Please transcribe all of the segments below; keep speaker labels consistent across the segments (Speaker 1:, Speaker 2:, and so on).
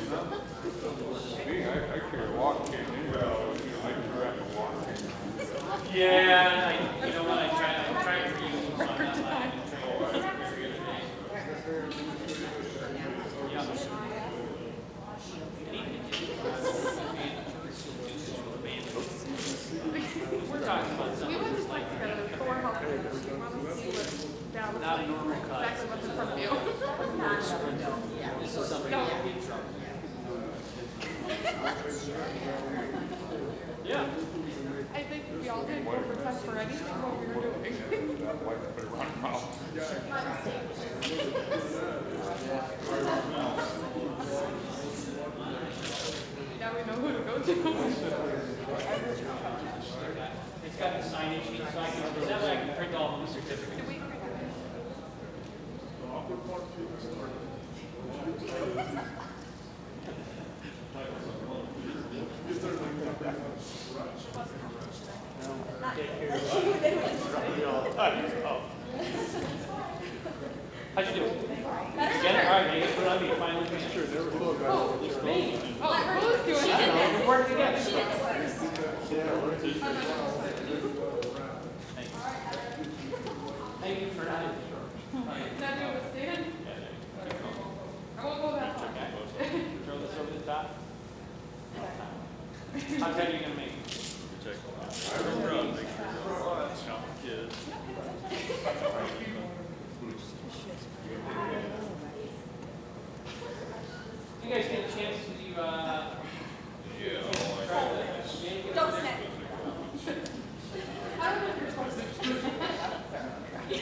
Speaker 1: Me, I carry a walk cane anyway, I grab a walk cane.
Speaker 2: Yeah, you know what, I tried to reuse them, so I'm not letting them train. Yeah. We're talking about
Speaker 3: We
Speaker 2: something
Speaker 3: went to
Speaker 2: that's like
Speaker 3: Texas together for health care. We want to see what that was
Speaker 2: not
Speaker 3: like.
Speaker 2: normal cuts.
Speaker 3: Exactly what's in front of you.
Speaker 2: This is something
Speaker 3: No.
Speaker 2: that can be trouble. Yeah.
Speaker 3: I think we all did go for tests for anything what we were doing.
Speaker 1: I'd like to put it around my mouth.
Speaker 3: Now we know who to go to.
Speaker 2: It's got the signage, so I can, that way I can print all the certificates.
Speaker 3: Did we?
Speaker 2: How'd you do? Did you get it? All right, you put it on me, finally finished. Sure, never
Speaker 3: Oh, who's doing it?
Speaker 2: We work together. Thank you for not.
Speaker 3: Now do it, Steven. I won't go that far.
Speaker 2: Throw this over the top. How tight are you gonna make it? You guys get a chance to try this?
Speaker 3: Don't snap. I don't know if you're supposed to.
Speaker 2: You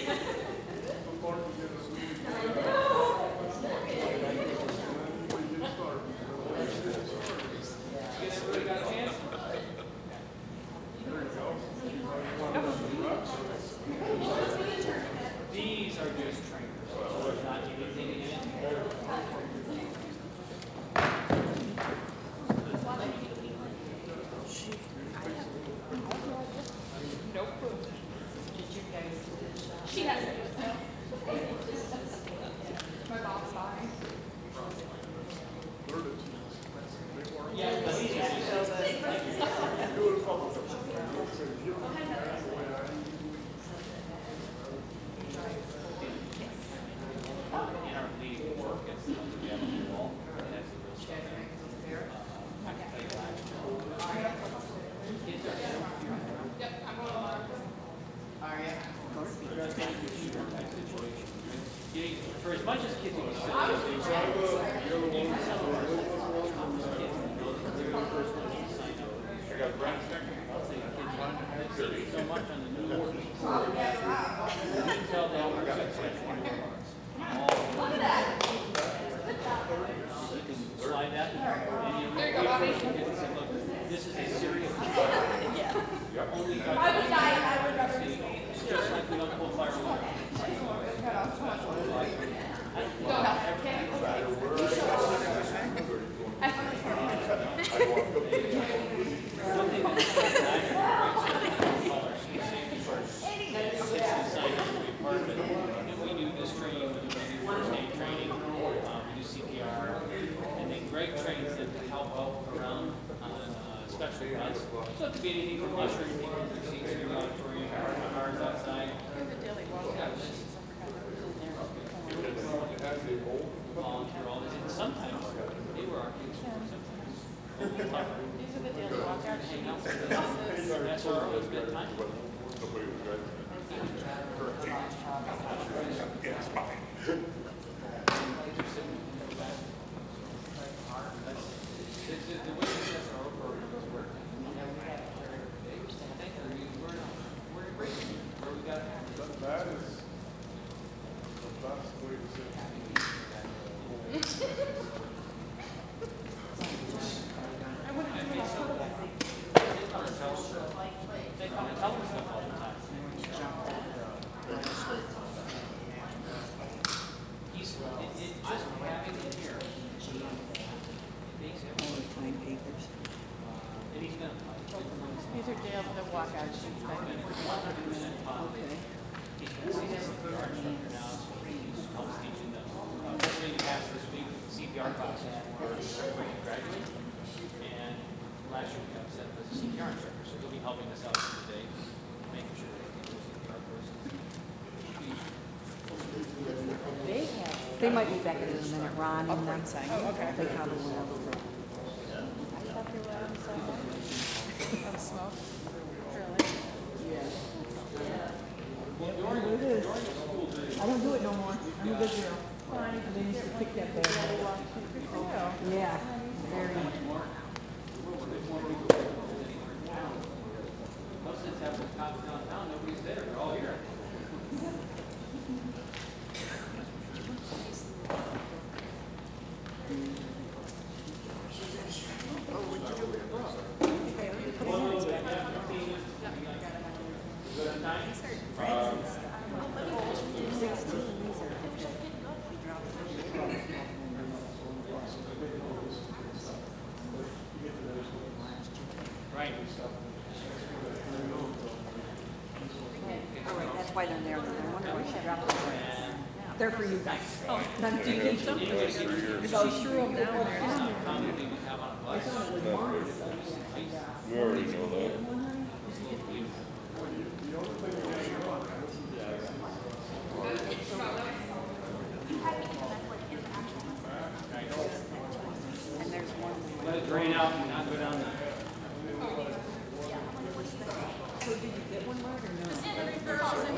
Speaker 2: guys everybody got a chance? These are just trainers, so there's not anything in it.
Speaker 3: Nope. She has it. My mom's fine.
Speaker 2: Yeah, but these are just, in our league work, it's, we have a wall, and that's the real stuff. I can tell you that. Kids are,
Speaker 3: Yep, I'm going to learn.
Speaker 2: for as much as kids will sit, they say, even some of our kids in the building, they're the first ones to sign up.
Speaker 1: I got Brent second.
Speaker 2: I'll say kids, they see so much on the news. You can tell they all got you can slide that, and you
Speaker 3: There you go, Bobby.
Speaker 2: say, look, this is a serious. Only got.
Speaker 3: I would die, I would rather be Spain.
Speaker 2: Just like we don't pull fireworks.
Speaker 3: Cut off so much. Go, okay?
Speaker 2: Something and we do this training, we do first aid training, we do CPR, and then Greg trains them to help out around on special events. So it could be anything from ushering people to the seats in the auditorium, cars outside. Volunteer all this, and sometimes they were our kids, sometimes.
Speaker 3: These are the daily walkouts.
Speaker 2: Hang out with us. That's our always good time.
Speaker 1: Nobody was driving. Yeah, it's fine.
Speaker 2: The way this is our programs work. I think we're embracing where we got.
Speaker 1: That is the best way to say it.
Speaker 3: I wouldn't do it all.
Speaker 2: They come and tell us stuff all the time. He's, it just having it here. It makes it only 5 papers. And he's gonna.
Speaker 3: These are Dale, the walkout sheets.
Speaker 2: Okay. He's gonna see this CPR instructor now, so he's helps teaching them. Yesterday we passed this week with CPR CPR class for everybody to graduate. And last year we got set up as a CPR instructor, so he'll be helping us out today, making sure that we do CPR first.
Speaker 4: They might be back in a minute, Ron and them.
Speaker 3: Oh, okay.
Speaker 4: They probably went over.
Speaker 3: Of smoke. Really?
Speaker 4: It is. I don't do it no more. I'm a good girl. They used to pick that bad. Yeah, very.
Speaker 2: Most of have the cops downtown, nobody's there, they're all here. Right.
Speaker 4: All right, that's why they're there. I wonder why she dropped them. They're for you guys. Oh, then do you keep them? So sure them down there. I thought it was Mars.
Speaker 1: We already know that.
Speaker 4: And there's one.
Speaker 2: Let it drain out and not go down there.
Speaker 4: So did you get one, Mark, or no?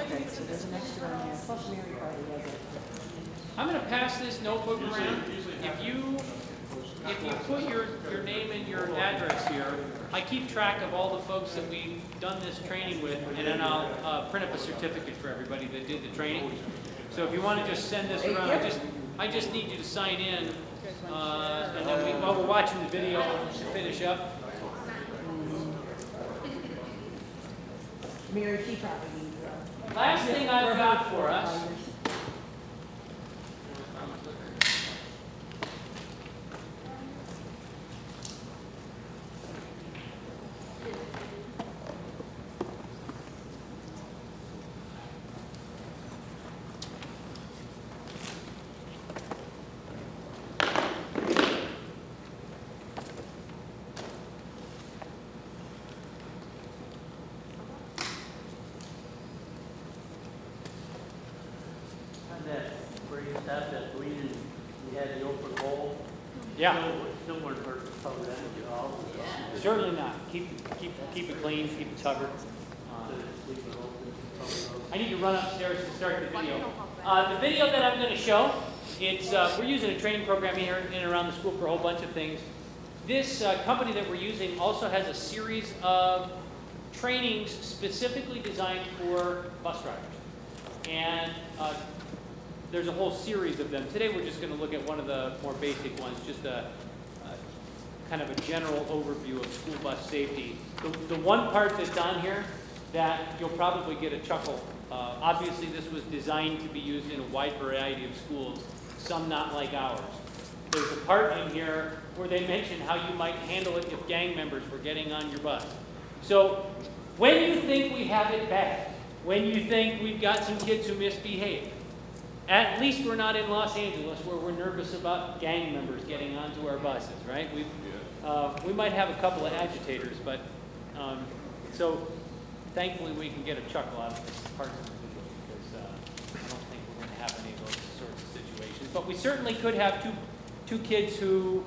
Speaker 4: Okay, so there's an extra one here. Plus Mary probably has it.
Speaker 2: I'm gonna pass this notebook around. If you put your name and your address here, I keep track of all the folks that we've done this training with, and then I'll print up a certificate for everybody that did the training. So if you want to just send this around, I just need you to sign in, and then while we're watching the video to finish up.
Speaker 4: Mary, she probably needs it.
Speaker 2: Last thing I've got for us.
Speaker 5: That where you have that green, you had the open hole.
Speaker 2: Yeah.
Speaker 5: No more for public energy at all.
Speaker 2: Certainly not. Keep it clean, keep it covered.
Speaker 5: Leave it open.
Speaker 2: I need to run upstairs to start the video. The video that I'm going to show, we're using a training program here in and around the school for a whole bunch of things. This company that we're using also has a series of trainings specifically designed for bus drivers. And there's a whole series of them. Today we're just going to look at one of the more basic ones, just a kind of a general overview of school bus safety. The one part that's on here that you'll probably get a chuckle. Obviously this was designed to be used in a wide variety of schools, some not like ours. There's a part in here where they mention how you might handle it if gang members were getting on your bus. So when you think we have it bad, when you think we've got some kids who misbehave, at least we're not in Los Angeles where we're nervous about gang members getting onto our buses, right? We might have a couple of agitators, but so thankfully we can get a chuckle out of this part of the video because I don't think we're going to have any of those sorts of situations. But we certainly could have two kids who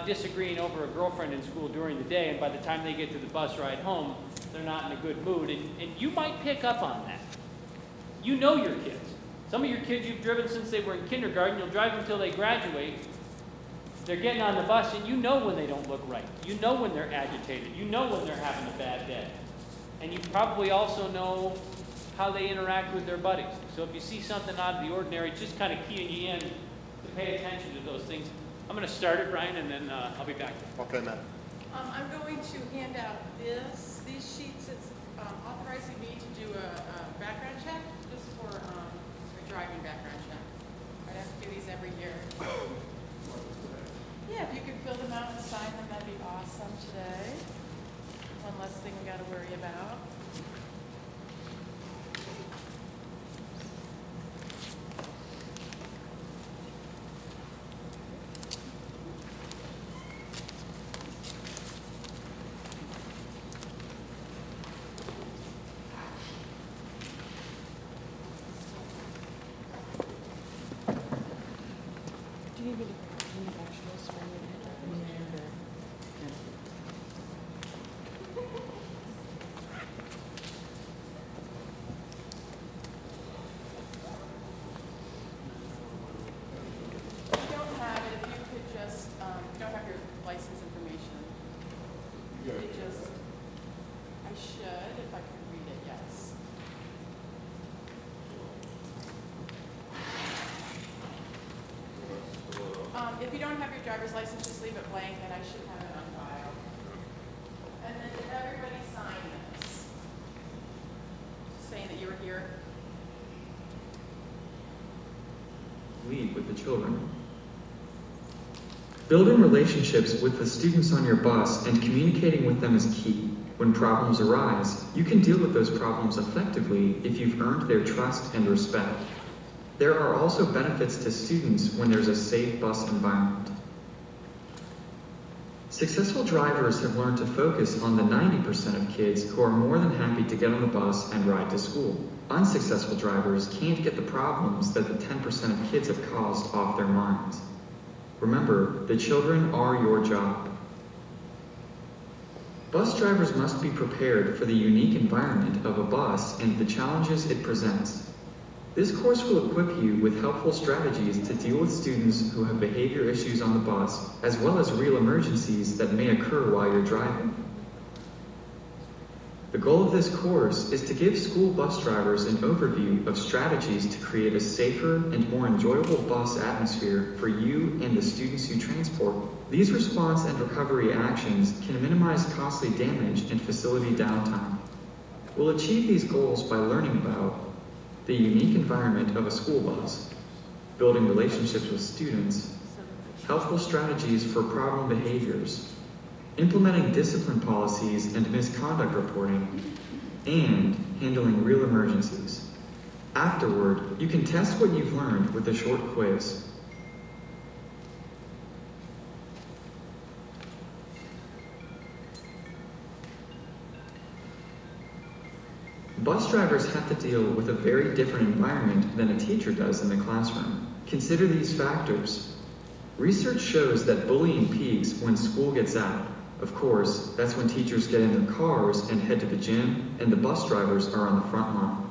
Speaker 2: disagreeing over a girlfriend in school during the day, and by the time they get to the bus ride home, they're not in a good mood, and you might pick up on that. You know your kids. Some of your kids you've driven since they were in kindergarten, you'll drive them until they graduate. They're getting on the bus, and you know when they don't look right. You know when they're agitated. You know when they're having a bad day. And you probably also know how they interact with their buddies. So if you see something out of the ordinary, just kind of keying you in to pay attention to those things. I'm going to start it, Brian, and then I'll be back.
Speaker 1: Okay, Matt.
Speaker 3: I'm going to hand out these sheets. It's authorizing me to do a background check, just for a driving background check. I'd have to do these every year. Yeah, if you could fill them out and sign them, that'd be awesome today. One less thing we got to worry about. If you don't have it, if you could just, if you don't have your license information,
Speaker 1: You
Speaker 3: you
Speaker 1: got it.
Speaker 3: just, I should, if I could read it, yes. If you don't have your driver's license, just leave it blank, and I should have it on file. And then did everybody sign this? Saying that you were here?
Speaker 6: Lead with the children. Building relationships with the students on your bus and communicating with them is key. When problems arise, you can deal with those problems effectively if you've earned their trust and respect. There are also benefits to students when there's a safe bus environment. Successful drivers have learned to focus on the 90% of kids who are more than happy to get on the bus and ride to school. Unsuccessful drivers can't get the problems that the 10% of kids have caused off their minds. Remember, the children are your job. Bus drivers must be prepared for the unique environment of a bus and the challenges it presents. This course will equip you with helpful strategies to deal with students who have behavior issues on the bus, as well as real emergencies that may occur while you're driving. The goal of this course is to give school bus drivers an overview of strategies to create a safer and more enjoyable bus atmosphere for you and the students you transport. These response and recovery actions can minimize costly damage and facility downtime. We'll achieve these goals by learning about the unique environment of a school bus, building relationships with students, helpful strategies for problem behaviors, implementing discipline policies and misconduct reporting, and handling real emergencies. Afterward, you can test what you've learned with a short quiz. Bus drivers have to deal with a very different environment than a teacher does in the classroom. Consider these factors. Research shows that bullying peaks when school gets out. Of course, that's when teachers get in their cars and head to the gym, and the bus drivers are on the front line.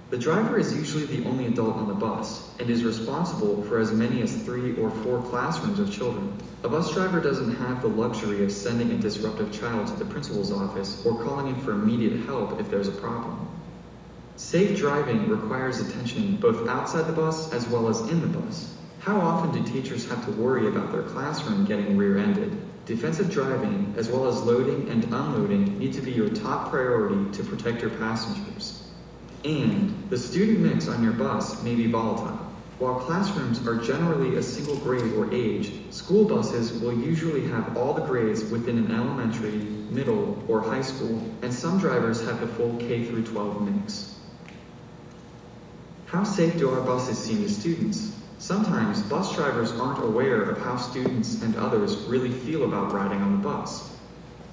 Speaker 6: The driver is usually the only adult on the bus, and is responsible for as many as 3 or 4 classrooms of children. A bus driver doesn't have the luxury of sending a disruptive child to the principal's office or calling in for immediate help if there's a problem. Safe driving requires attention both outside the bus as well as in the bus. How often do teachers have to worry about their classroom getting rear-ended? Defensive driving, as well as loading and unloading, need to be your top priority to protect your passengers. And the student mix on your bus may be volatile. While classrooms are generally a single grade or age, school buses will usually have all the grades within an elementary, middle, or high school, and some drivers have the full K-12 mix. How safe do our buses seem to students? Sometimes bus drivers aren't aware of how students and others really feel about riding on the bus.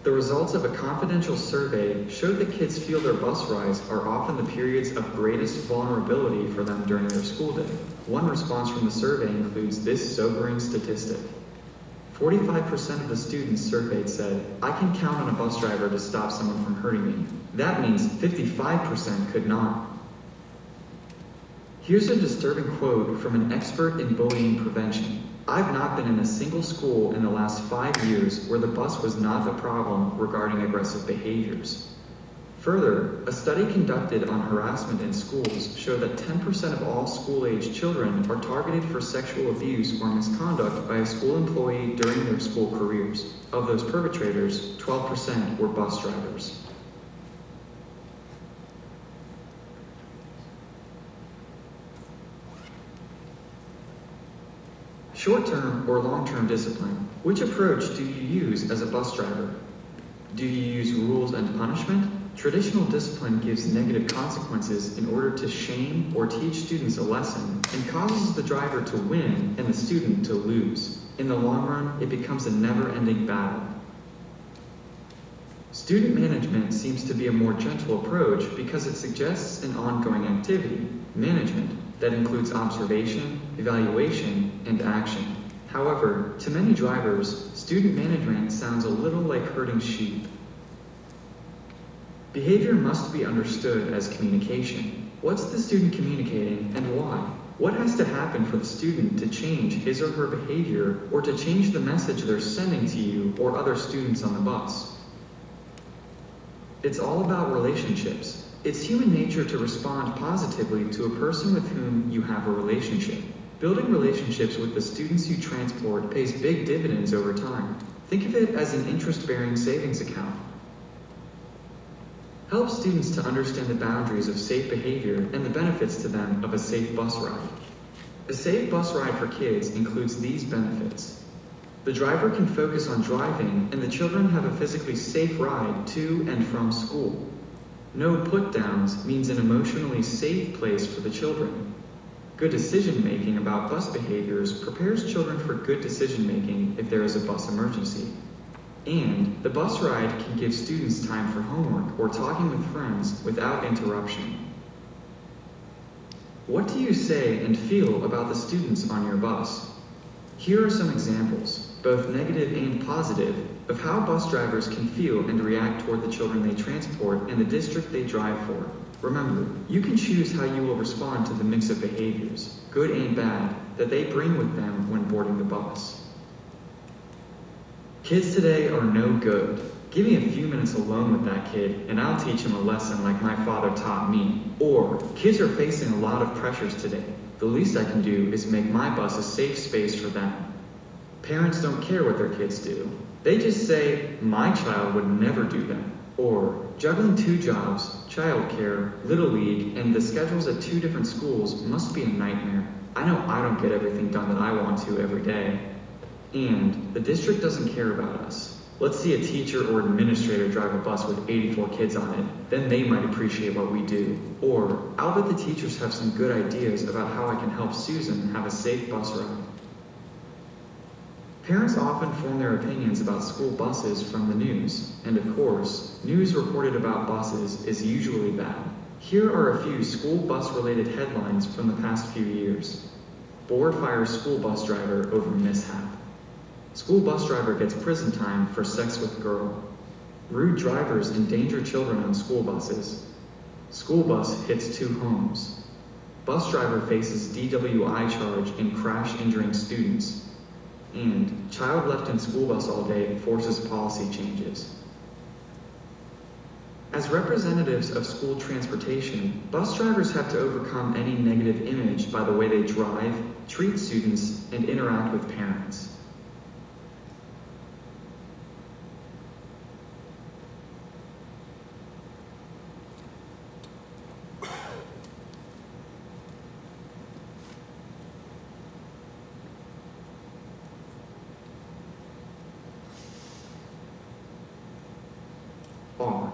Speaker 6: The results of a confidential survey showed that kids feel their bus rides are often the periods of greatest vulnerability for them during their school day. One response from the survey includes this sobering statistic. 45% of the students surveyed said, "I can count on a bus driver to stop someone from hurting me." That means 55% could not. Here's a disturbing quote from an expert in bullying prevention. "I've not been in a single school in the last 5 years where the bus was not the problem regarding aggressive behaviors." Further, a study conducted on harassment in schools showed that 10% of all school-age children are targeted for sexual abuse or misconduct by a school employee during their school careers. Of those perpetrators, 12% were bus drivers. Short-term or long-term discipline. Which approach do you use as a bus driver? Do you use rules and punishment? Traditional discipline gives negative consequences in order to shame or teach students a lesson and causes the driver to win and the student to lose. In the long run, it becomes a never-ending battle. Student management seems to be a more gentle approach because it suggests an ongoing activity, management, that includes observation, evaluation, and action. However, to many drivers, student management sounds a little like herding sheep. Behavior must be understood as communication. What's the student communicating and why? What has to happen for the student to change his or her behavior or to change the message they're sending to you or other students on the bus? It's all about relationships. It's human nature to respond positively to a person with whom you have a relationship. Building relationships with the students you transport pays big dividends over time. Think of it as an interest-bearing savings account. Help students to understand the boundaries of safe behavior and the benefits to them of a safe bus ride. A safe bus ride for kids includes these benefits. The driver can focus on driving and the children have a physically safe ride to and from school. No put-downs means an emotionally safe place for the children. Good decision-making about bus behaviors prepares children for good decision-making if there is a bus emergency. And the bus ride can give students time for homework or talking with friends without interruption. What do you say and feel about the students on your bus? Here are some examples, both negative and positive, of how bus drivers can feel and react toward the children they transport and the district they drive for. Remember, you can choose how you will respond to the mix of behaviors, good and bad, that they bring with them when boarding the bus. Kids today are no good. Give me a few minutes alone with that kid, and I'll teach him a lesson like my father taught me. Or, kids are facing a lot of pressures today. The least I can do is make my bus a safe space for them. Parents don't care what their kids do. They just say, my child would never do that. Or, juggling 2 jobs, childcare, Little League, and the schedules at 2 different schools must be a nightmare. I know I don't get everything done that I want to every day. And the district doesn't care about us. Let's see a teacher or administrator drive a bus with 84 kids on it, then they might appreciate what we do. Or, I'll bet the teachers have some good ideas about how I can help Susan have a safe bus ride. Parents often form their opinions about school buses from the news, and of course, news reported about buses is usually bad. Here are a few school bus-related headlines from the past few years. Board fires school bus driver over mishap. School bus driver gets prison time for sex with girl. Rude drivers endanger children on school buses. School bus hits 2 homes. Bus driver faces DWI charge in crash injuring students. And child left in school bus all day forces policy changes. As representatives of school transportation, bus drivers have to overcome any negative image by the way they drive, treat students, and interact with parents. R.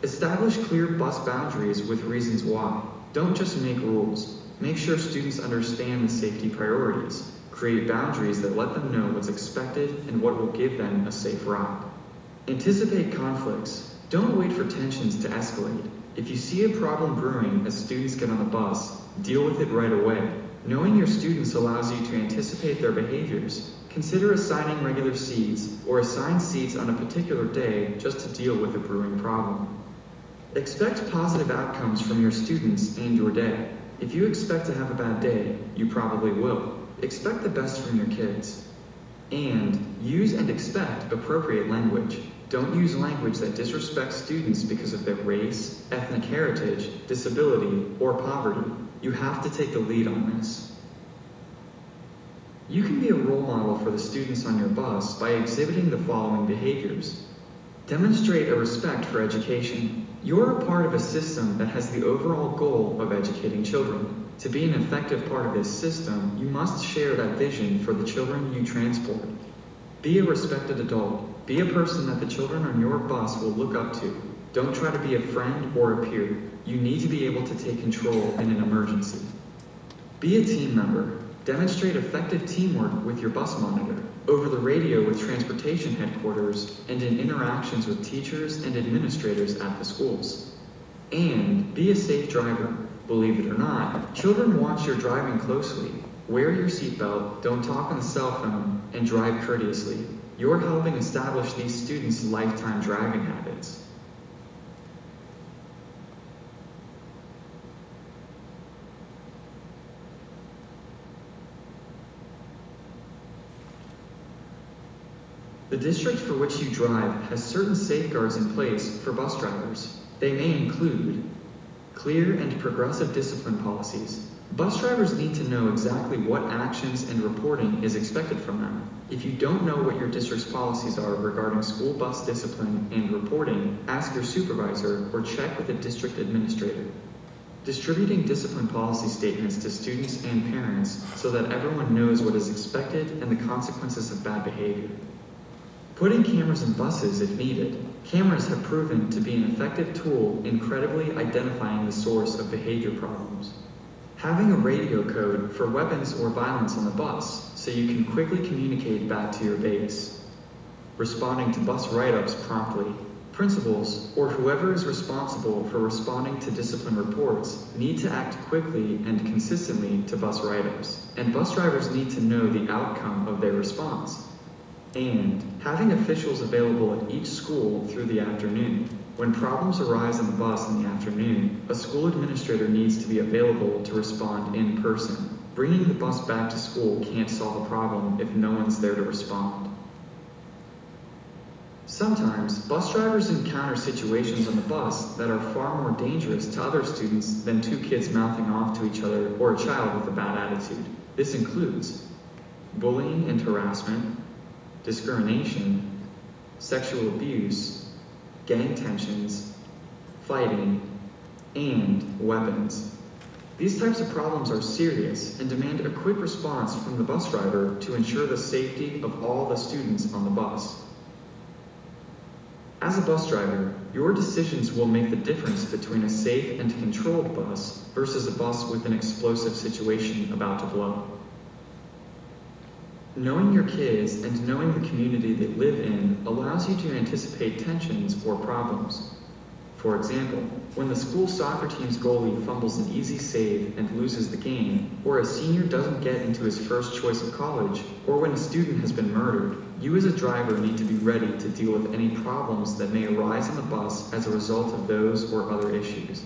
Speaker 6: Establish clear bus boundaries with reasons why. Don't just make rules. Make sure students understand the safety priorities. Create boundaries that let them know what's expected and what will give them a safe ride. Anticipate conflicts. Don't wait for tensions to escalate. If you see a problem brewing as students get on the bus, deal with it right away. Knowing your students allows you to anticipate their behaviors. Consider assigning regular seats or assign seats on a particular day just to deal with a brewing problem. Expect positive outcomes from your students and your day. If you expect to have a bad day, you probably will. Expect the best from your kids. And use and expect appropriate language. Don't use language that disrespects students because of their race, ethnic heritage, disability, or poverty. You have to take the lead on this. You can be a role model for the students on your bus by exhibiting the following behaviors. Demonstrate a respect for education. You're a part of a system that has the overall goal of educating children. To be an effective part of this system, you must share that vision for the children you transport. Be a respected adult. Be a person that the children on your bus will look up to. Don't try to be a friend or a peer. You need to be able to take control in an emergency. Be a team member. Demonstrate effective teamwork with your bus monitor, over the radio with transportation headquarters, and in interactions with teachers and administrators at the schools. And be a safe driver. Believe it or not, children watch your driving closely. Wear your seatbelt, don't talk on the cell phone, and drive courteously. You're helping establish these students' lifetime driving habits. The district for which you drive has certain safeguards in place for bus drivers. They may include clear and progressive discipline policies. Bus drivers need to know exactly what actions and reporting is expected from them. If you don't know what your district's policies are regarding school bus discipline and reporting, ask your supervisor or check with a district administrator. Distributing discipline policy statements to students and parents so that everyone knows what is expected and the consequences of bad behavior. Putting cameras in buses if needed. Cameras have proven to be an effective tool in credibly identifying the source of behavior problems. Having a radio code for weapons or violence on the bus so you can quickly communicate back to your base. Responding to bus write-ups promptly. Principals, or whoever is responsible for responding to discipline reports, need to act quickly and consistently to bus write-ups, and bus drivers need to know the outcome of their response. And having officials available at each school through the afternoon. When problems arise on the bus in the afternoon, a school administrator needs to be available to respond in person. Bringing the bus back to school can't solve a problem if no one's there to respond. Sometimes, bus drivers encounter situations on the bus that are far more dangerous to other students than two kids mouthing off to each other or a child with a bad attitude. This includes bullying and harassment, discrimination, sexual abuse, gang tensions, fighting, and weapons. These types of problems are serious and demand a quick response from the bus driver to ensure the safety of all the students on the bus. As a bus driver, your decisions will make the difference between a safe and controlled bus versus a bus with an explosive situation about to blow up. Knowing your kids and knowing the community they live in allows you to anticipate tensions or problems. For example, when the school soccer team's goalie fumbles an easy save and loses the game, or a senior doesn't get into his first choice of college, or when a student has been murdered, you as a driver need to be ready to deal with any problems that may arise on the bus as a result of those or other issues.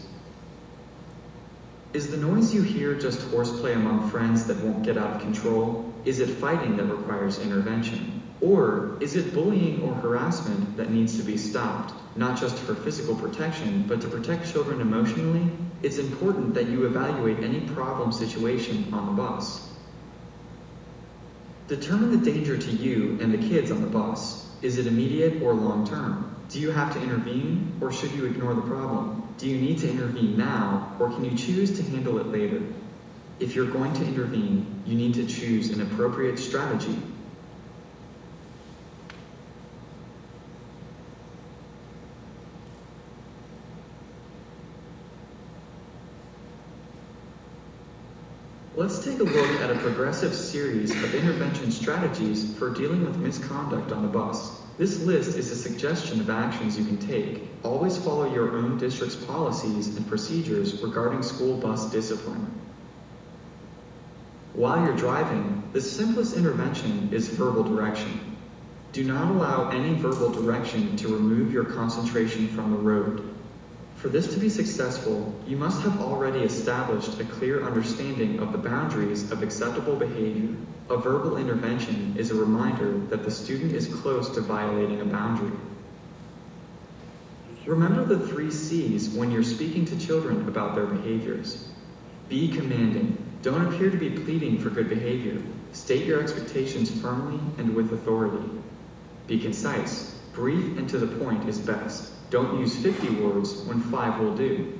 Speaker 6: Is the noise you hear just horseplay among friends that won't get out of control? Is it fighting that requires intervention? Or is it bullying or harassment that needs to be stopped, not just for physical protection, but to protect children emotionally? It's important that you evaluate any problem situation on the bus. Determine the danger to you and the kids on the bus. Is it immediate or long-term? Do you have to intervene, or should you ignore the problem? Do you need to intervene now, or can you choose to handle it later? If you're going to intervene, you need to choose an appropriate strategy. Let's take a look at a progressive series of intervention strategies for dealing with misconduct on the bus. This list is a suggestion of actions you can take. Always follow your own district's policies and procedures regarding school bus discipline. While you're driving, the simplest intervention is verbal direction. Do not allow any verbal direction to remove your concentration from the road. For this to be successful, you must have already established a clear understanding of the boundaries of acceptable behavior. A verbal intervention is a reminder that the student is close to violating a boundary. Remember the 3 C's when you're speaking to children about their behaviors. Be commanding. Don't appear to be pleading for good behavior. State your expectations firmly and with authority. Be concise. Brief and to the point is best. Don't use 50 words when 5 will do.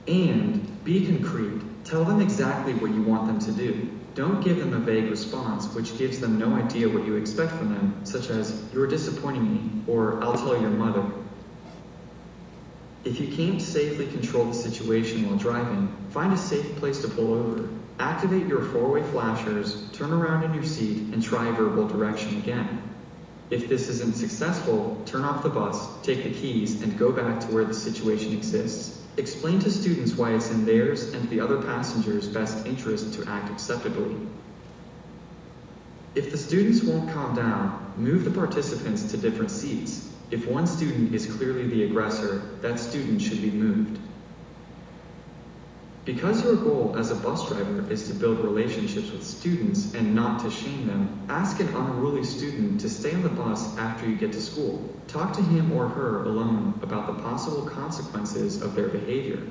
Speaker 6: And be concrete. Tell them exactly what you want them to do. Don't give them a vague response which gives them no idea what you expect from them, such as, "You're disappointing me," or "I'll tell your mother." If you can't safely control the situation while driving, find a safe place to pull over. Activate your 4-way flashers, turn around in your seat, and try verbal direction again. If this isn't successful, turn off the bus, take the keys, and go back to where the situation exists. Explain to students why it's in theirs and the other passengers' best interest to act acceptably. If the students won't calm down, move the participants to different seats. If one student is clearly the aggressor, that student should be moved. Because your goal as a bus driver is to build relationships with students and not to shame them, ask an unruly student to stay on the bus after you get to school. Talk to him or her alone about the possible consequences of their behavior.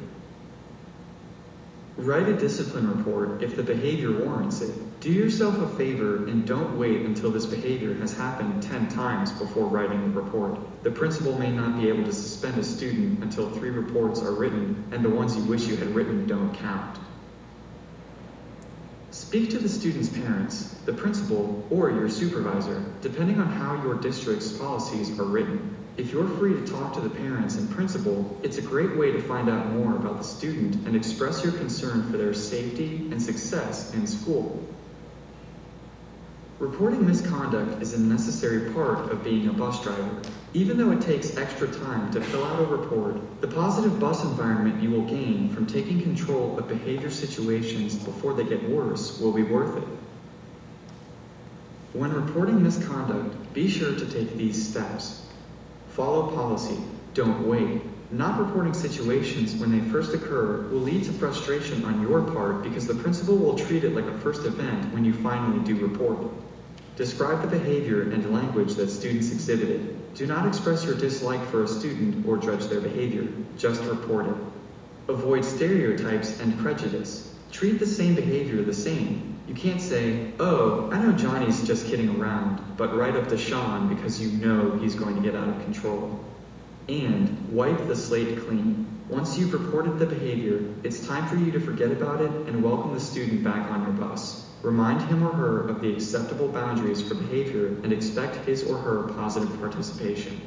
Speaker 6: Write a discipline report if the behavior warrants it. Do yourself a favor and don't wait until this behavior has happened 10 times before writing the report. The principal may not be able to suspend a student until 3 reports are written, and the ones you wish you had written don't count. Speak to the student's parents, the principal, or your supervisor, depending on how your district's policies are written. If you're free to talk to the parents and principal, it's a great way to find out more about the student and express your concern for their safety and success in school. Reporting misconduct is a necessary part of being a bus driver. Even though it takes extra time to fill out a report, the positive bus environment you will gain from taking control of behavior situations before they get worse will be worth it. When reporting misconduct, be sure to take these steps. Follow policy. Don't wait. Not reporting situations when they first occur will lead to frustration on your part because the principal will treat it like a first event when you finally do report it. Describe the behavior and language that students exhibited. Do not express your dislike for a student or judge their behavior. Just report it. Avoid stereotypes and prejudice. Treat the same behavior the same. You can't say, "Oh, I know Johnny's just kidding around," but right up to Sean because you know he's going to get out of control. And wipe the slate clean. Once you've reported the behavior, it's time for you to forget about it and welcome the student back on your bus. Remind him or her of the acceptable boundaries for behavior and expect his or her positive participation.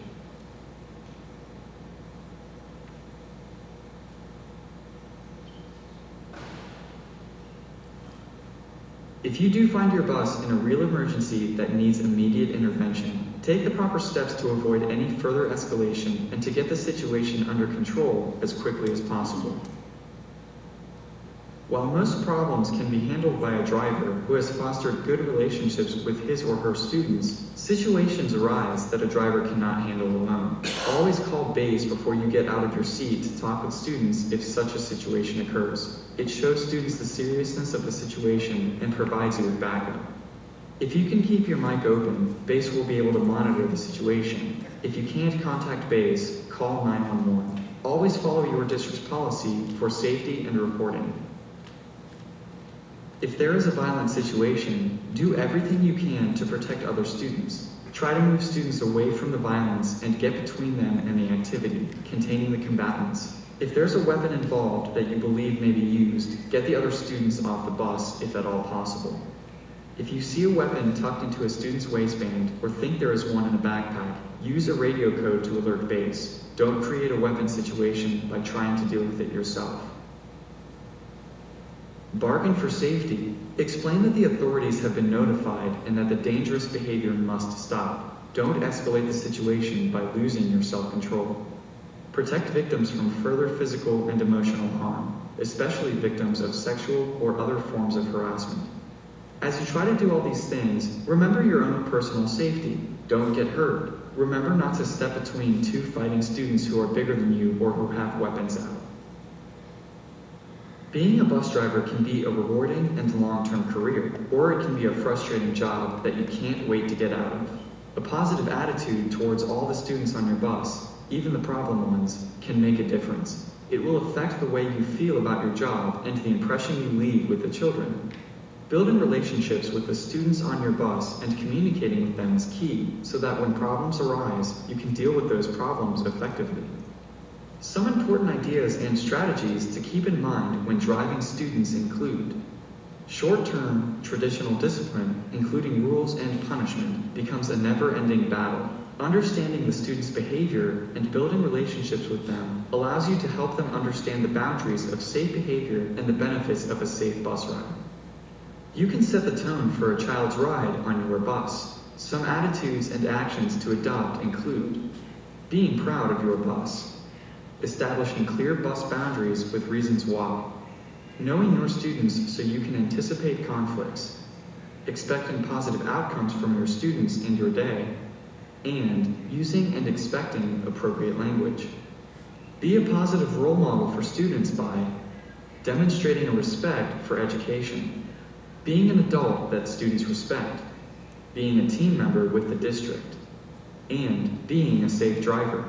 Speaker 6: If you do find your bus in a real emergency that needs immediate intervention, take the proper steps to avoid any further escalation and to get the situation under control as quickly as possible. While most problems can be handled by a driver who has fostered good relationships with his or her students, situations arise that a driver cannot handle alone. Always call BASE before you get out of your seat to talk with students if such a situation occurs. It shows students the seriousness of the situation and provides you with backup. If you can keep your mic open, BASE will be able to monitor the situation. If you can't contact BASE, call 911. Always follow your district's policy for safety and reporting. If there is a violent situation, do everything you can to protect other students. Try to move students away from the violence and get between them and the activity, containing the combatants. If there's a weapon involved that you believe may be used, get the other students off the bus if at all possible. If you see a weapon tucked into a student's waistband or think there is one in a backpack, use a radio code to alert BASE. Don't create a weapon situation by trying to deal with it yourself. Bargain for safety. Explain that the authorities have been notified and that the dangerous behavior must stop. Don't escalate the situation by losing your self-control. Protect victims from further physical and emotional harm, especially victims of sexual or other forms of harassment. As you try to do all these things, remember your own personal safety. Don't get hurt. Remember not to step between two fighting students who are bigger than you or who have weapons out. Being a bus driver can be a rewarding and long-term career, or it can be a frustrating job that you can't wait to get out of. A positive attitude towards all the students on your bus, even the problem ones, can make a difference. It will affect the way you feel about your job and the impression you leave with the children. Building relationships with the students on your bus and communicating with them is key, so that when problems arise, you can deal with those problems effectively. Some important ideas and strategies to keep in mind when driving students include: short-term, traditional discipline, including rules and punishment, becomes a never-ending battle. Understanding the student's behavior and building relationships with them allows you to help them understand the boundaries of safe behavior and the benefits of a safe bus ride. You can set the tone for a child's ride on your bus. Some attitudes and actions to adopt include: being proud of your bus, establishing clear bus boundaries with reasons why, knowing your students so you can anticipate conflicts, expecting positive outcomes from your students and your day, and using and expecting appropriate language. Be a positive role model for students by demonstrating a respect for education, being an adult that students respect, being a team member with the district, and being a safe driver.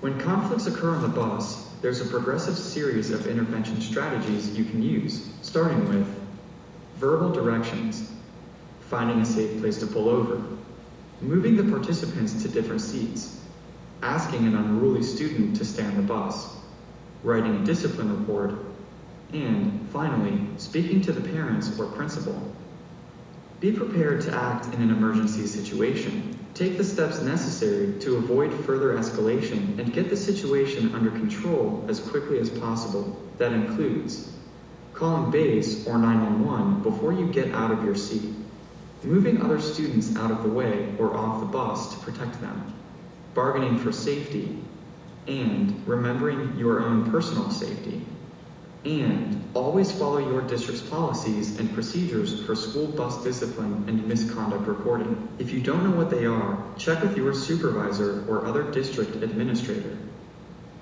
Speaker 6: When conflicts occur on the bus, there's a progressive series of intervention strategies you can use, starting with verbal directions, finding a safe place to pull over, moving the participants to different seats, asking an unruly student to stay on the bus, writing a discipline report, and finally, speaking to the parents or principal. Be prepared to act in an emergency situation. Take the steps necessary to avoid further escalation and get the situation under control as quickly as possible. That includes calling base or 911 before you get out of your seat, moving other students out of the way or off the bus to protect them, bargaining for safety, and remembering your own personal safety. And always follow your district's policies and procedures for school bus discipline and misconduct reporting. If you don't know what they are, check with your supervisor or other district administrator.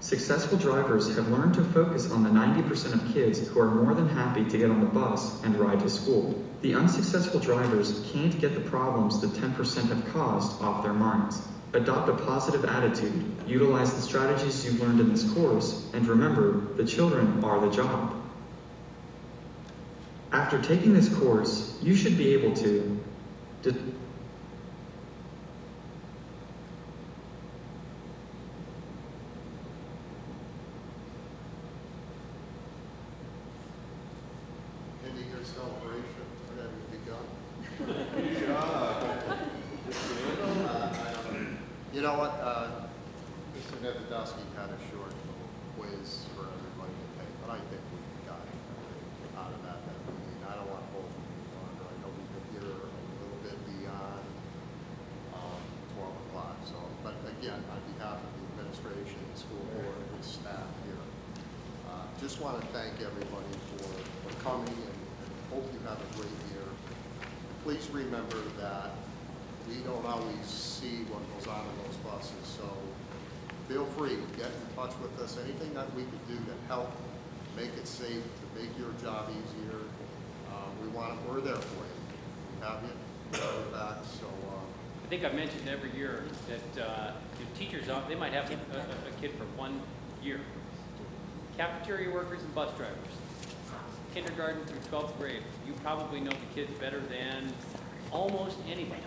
Speaker 6: Successful drivers have learned to focus on the 90% of kids who are more than happy to get on the bus and ride to school. The unsuccessful drivers can't get the problems the 10% have caused off their minds. Adopt a positive attitude, utilize the strategies you've learned in this course, and remember, the children are the job. After taking this course, you should be able to
Speaker 1: Ending your celebration, or have you begun? You know what, Mr. Nevedowski had a short little quiz for everybody to take, but I think we got out of that. I don't want to hold you longer. I know we've been here a little bit beyond 12 o'clock. So, but again, on behalf of the administration, the school board, and the staff here, just want to thank everybody for coming and hope you have a great year. Please remember that we don't always see what goes on in those buses, so feel free to get in touch with us. Anything that we could do to help make it safe, to make your job easier, we're there for you. We have you, we have your back. So
Speaker 2: I think I've mentioned every year that the teachers, they might have a kid for 1 year. Cafeteria workers and bus drivers, kindergarten through 12th grade. You probably know the kids better than almost anybody.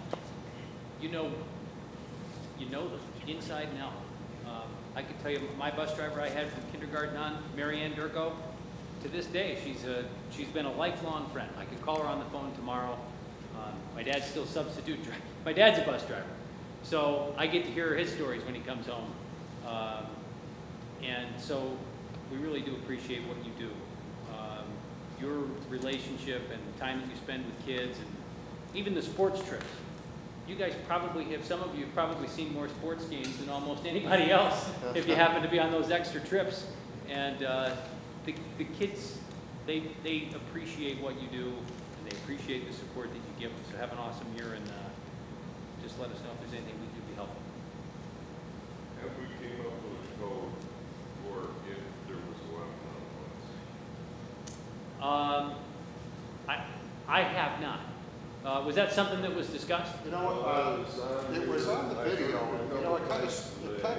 Speaker 2: You know them inside and out. I could tell you my bus driver I had from kindergarten on, Marianne Durko, to this day, she's been a lifelong friend. I could call her on the phone tomorrow. My dad's still substitute driver. My dad's a bus driver. So I get to hear his stories when he comes home. And so we really do appreciate what you do. Your relationship and the time that you spend with kids and even the sports trips. You guys probably have, some of you have probably seen more sports games than almost anybody else if you happen to be on those extra trips. And the kids, they appreciate what you do, and they appreciate the support that you give them. So have an awesome year, and just let us know if there's anything we can do to be helpful.
Speaker 7: Have we came up with a code for if there was a weapon on the bus?
Speaker 2: I have not. Was that something that was discussed?
Speaker 1: you know what, it was on the video, and you know, it kind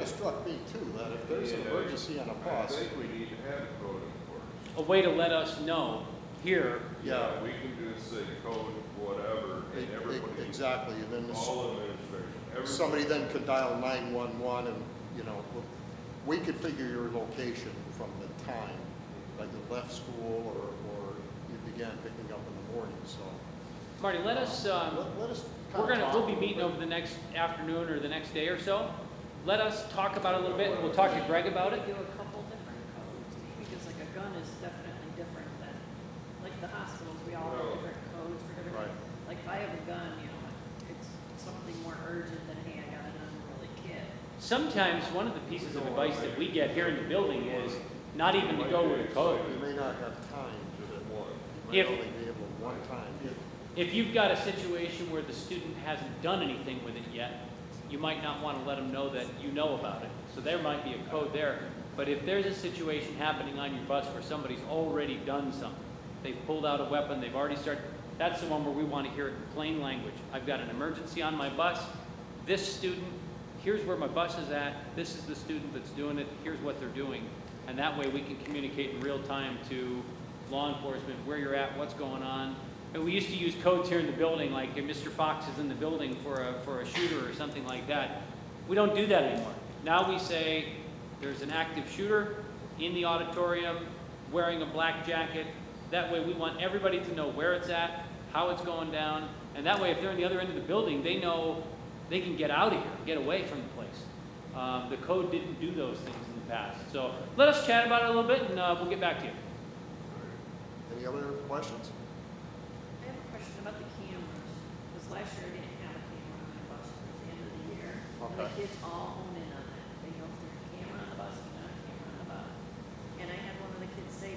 Speaker 1: of struck me too that if there's an emergency on a
Speaker 7: I
Speaker 1: bus,
Speaker 7: think we need to have a code enforced.
Speaker 2: A way to let us know here.
Speaker 1: yeah,
Speaker 7: We can just say code, whatever, and everybody,
Speaker 1: exactly, and then
Speaker 7: all administration.
Speaker 1: somebody then could dial 911, and you know, we could figure your location from the time that you left school or you began picking up in the morning. So
Speaker 2: Marty, let us,
Speaker 1: let us.
Speaker 2: we'll be meeting over the next afternoon or the next day or so. Let us talk about it a little bit, and we'll talk to Greg about it.
Speaker 4: Do a couple different codes, because like a gun is definitely different than, like the hospitals, we all have different codes for everything.
Speaker 1: Right.
Speaker 4: Like if I have a gun, you know, it's something more urgent than, hey, I got an unruly kid.
Speaker 2: Sometimes one of the pieces of advice that we get here in the building is not even to go with a code.
Speaker 1: You may not have time to one. You
Speaker 2: If-
Speaker 1: might only be able one time.
Speaker 2: If you've got a situation where the student hasn't done anything with it yet, you might not want to let them know that you know about it. So there might be a code there. But if there's a situation happening on your bus where somebody's already done something, they've pulled out a weapon, they've already started, that's the one where we want to hear it in plain language. I've got an emergency on my bus. This student, here's where my bus is at. This is the student that's doing it. Here's what they're doing. And that way we can communicate in real time to law enforcement where you're at, what's going on. And we used to use codes here in the building, like if Mr. Fox is in the building for a shooter or something like that. We don't do that anymore. Now we say there's an active shooter in the auditorium wearing a black jacket. That way we want everybody to know where it's at, how it's going down, and that way if they're in the other end of the building, they know they can get out of here, get away from the place. The code didn't do those things in the past. So let us chat about it a little bit, and we'll get back to you.
Speaker 1: Any other questions?
Speaker 4: I have a question about the cameras, because last year I didn't have a camera on my bus at the end of the year. And the
Speaker 1: Okay.
Speaker 4: kids all hone in on that. They know if there's a camera on the bus, there's not a camera on the bus. And I had one of the kids say to me,